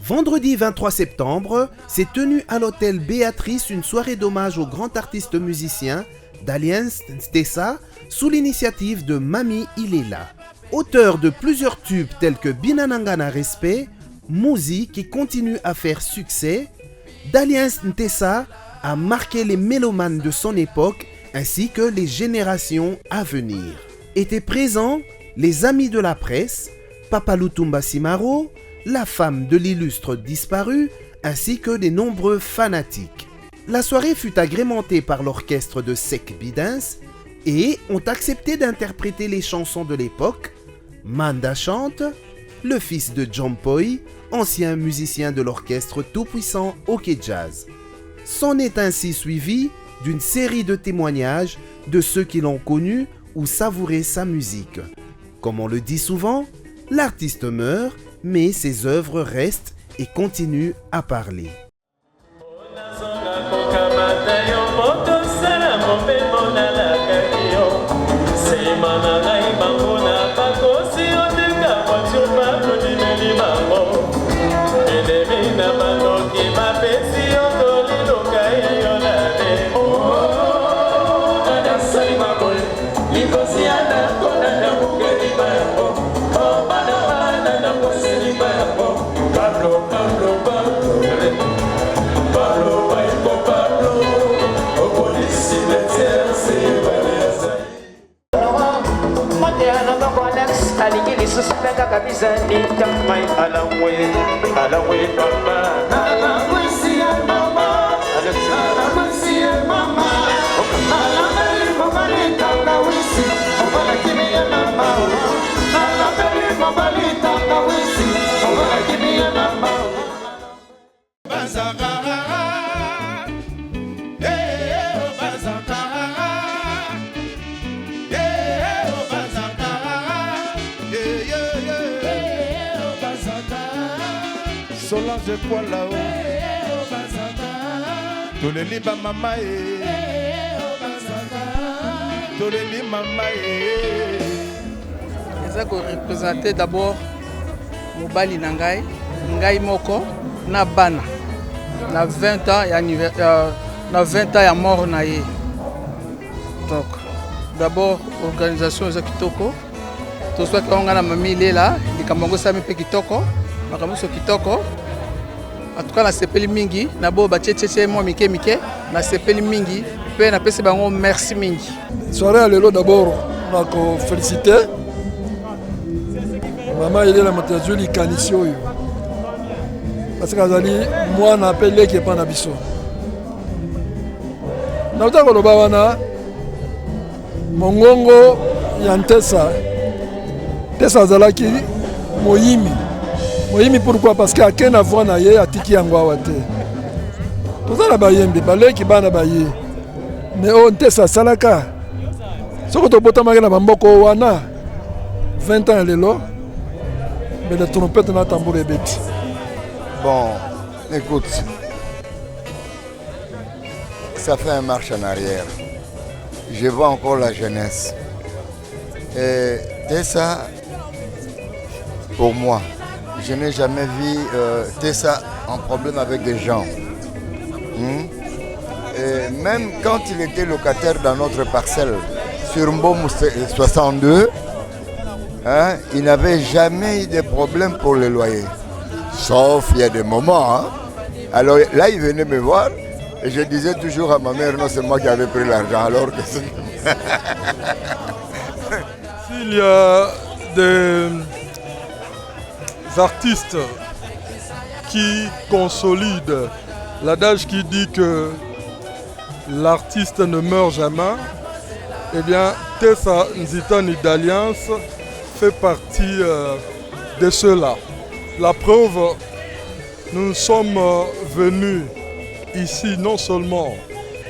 Vendredi 23 septembre, s'est tenue à l'hôtel Béatrice une soirée d'hommage au grand artiste musicien Daliens Ntessa sous l'initiative de Mami Ilela. Auteur de plusieurs tubes tels que Binanangana Respect, Mouzi qui continue à faire succès, Daliens Ntessa a marqué les mélomanes de son époque ainsi que les générations à venir. Étaient présents les amis de la presse, Papa Lutumba Simaro, la femme de l'illustre disparu, ainsi que des nombreux fanatiques. La soirée fut agrémentée par l'orchestre de Sek Bidens et ont accepté d'interpréter les chansons de l'époque. Manda chante, le fils de John Poi, ancien musicien de l'orchestre tout-puissant OK Jazz. S'en est ainsi suivi d'une série de témoignages de ceux qui l'ont connu ou savouré sa musique. Comme on le dit souvent, l'artiste meurt, mais ses œuvres restent et continuent à parler. Solange poil là-haut, Toleli ba mama Toleli mama Eza ko représenter d'abord mobali na ngai moko na bana na 20 ans ya na 20 ans ya mort na ye. Donc d'abord organisation eza kitoko. To soit ka ngana Mami Ilela likambo sami pe kitoko. Makamuso kitoko. En tout cas, na sepeli mingi, na bo ba tchétché mo mike na sepeli mingi, pe na pese bango merci mingi. Soirée à l'élo d'abord, on a ko féliciter. Maman Ilela Matazuli Kanisio. Parce que azali moi na appelé qui pas na biso. Na uta ko loba wana mongongo ya Ntessa. Ntessa zalaki moyimi. Oui, pourquoi? Parce qu'à Ken Avouan Aye, à Tiki Angwawate. Tout ça, la Bayembe, Balé qui bana Baye. Mais on te sa salaka. Ce que tu peux te marier à Bamboko Wana, 20 ans, elle est là. Mais le trompette n'a tambour et bête. Bon, écoute, ça fait un marche en arrière. Je vois encore la jeunesse. Et Ntessa, pour moi, je n'ai jamais vu Ntessa en problème avec des gens. Et même quand il était locataire dans notre parcelle, sur Mbom 62, il n'avait jamais eu de problème pour le loyer. Sauf il y a des moments. Alors là, il venait me voir et je disais toujours à ma mère, non, c'est moi qui avais pris l'argent. Alors que c'est... S'il y a des artistes qui consolident l'adage qui dit que l'artiste ne meurt jamais, eh bien Ntessa Nzitani d'Alliance fait partie de ceux-là. La preuve, nous sommes venus ici non seulement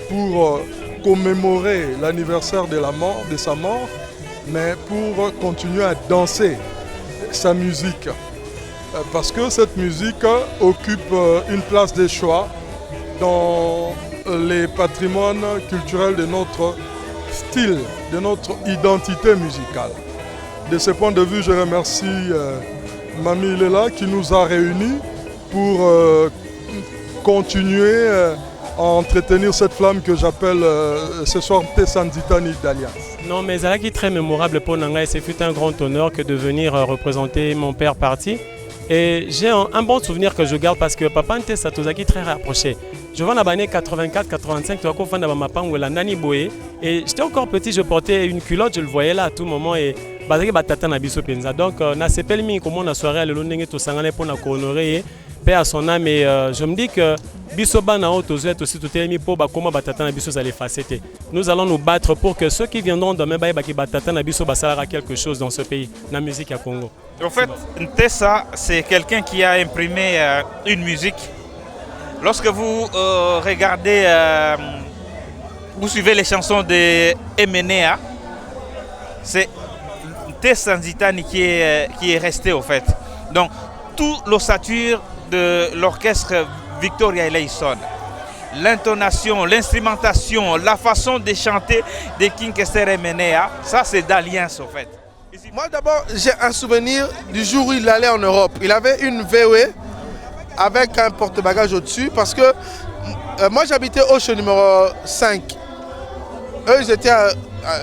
pour commémorer l'anniversaire de sa mort, mais pour continuer à danser sa musique. Parce que cette musique occupe une place de choix dans les patrimoines culturels de notre style, de notre identité musicale. De ce point de vue, je remercie Mami Ilela qui nous a réunis pour continuer à entretenir cette flamme que j'appelle ce soir Ntesa Nzitani d'Alliance. Non, mais ça qui est très mémorable pour Nangai, c'est fut un grand honneur que de venir représenter mon père parti. Et j'ai un bon souvenir que je garde parce que papa Ntesa Tozaki très rapproché. Je vois dans l'année 84-85, tu vois qu'on ma pangue la Nani Boé. Et j'étais encore petit, je portais une culotte, je le voyais là à tout moment. Et donc, na sepel mi comme on a soirée à l'Olondenge to sangane pour na honorer paix à son âme. Et je me dis que bisoba na auto zoet aussi tout est mis pour comment batata na biso allait facette. Nous allons nous battre pour que ceux qui viendront demain qui batata na biso basara quelque chose dans ce pays, la musique à Congo. En fait, Ntesa, c'est quelqu'un qui a imprimé une musique. Lorsque vous regardez, vous suivez les chansons de Emenea, c'est Ntesa Nzitani qui est resté au fait. Donc, tout l'ossature de l'orchestre Victoria Eleison, l'intonation, l'instrumentation, la façon de chanter de King Kester Emenea, ça c'est d'Alliance au fait. Moi d'abord, j'ai un souvenir du jour où il allait en Europe. Il avait une VW avec un porte-bagages au-dessus parce que moi j'habitais Osho numéro 5. Eux ils étaient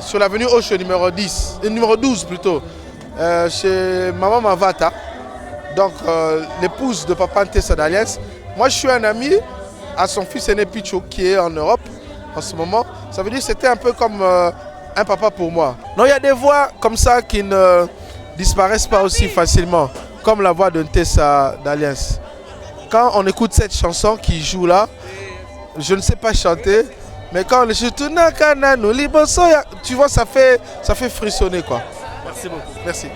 sur l'avenue Osho numéro 10, numéro 12 plutôt, chez Maman Mavata, donc l'épouse de Papa Ntesa d'Alliance. Moi je suis un ami à son fils aîné Picho qui est en Europe en ce moment. Ça veut dire que c'était un peu comme un papa pour moi. Non, il y a des voix comme ça qui ne disparaissent pas aussi facilement, comme la voix de Ntesa d'Alliance. Quand on écoute cette chanson qui joue là, je ne sais pas chanter, mais quand on écoute tu vois, ça fait frissonner quoi. Merci beaucoup. Merci.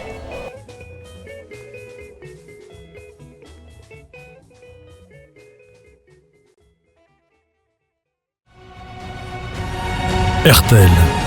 RTL.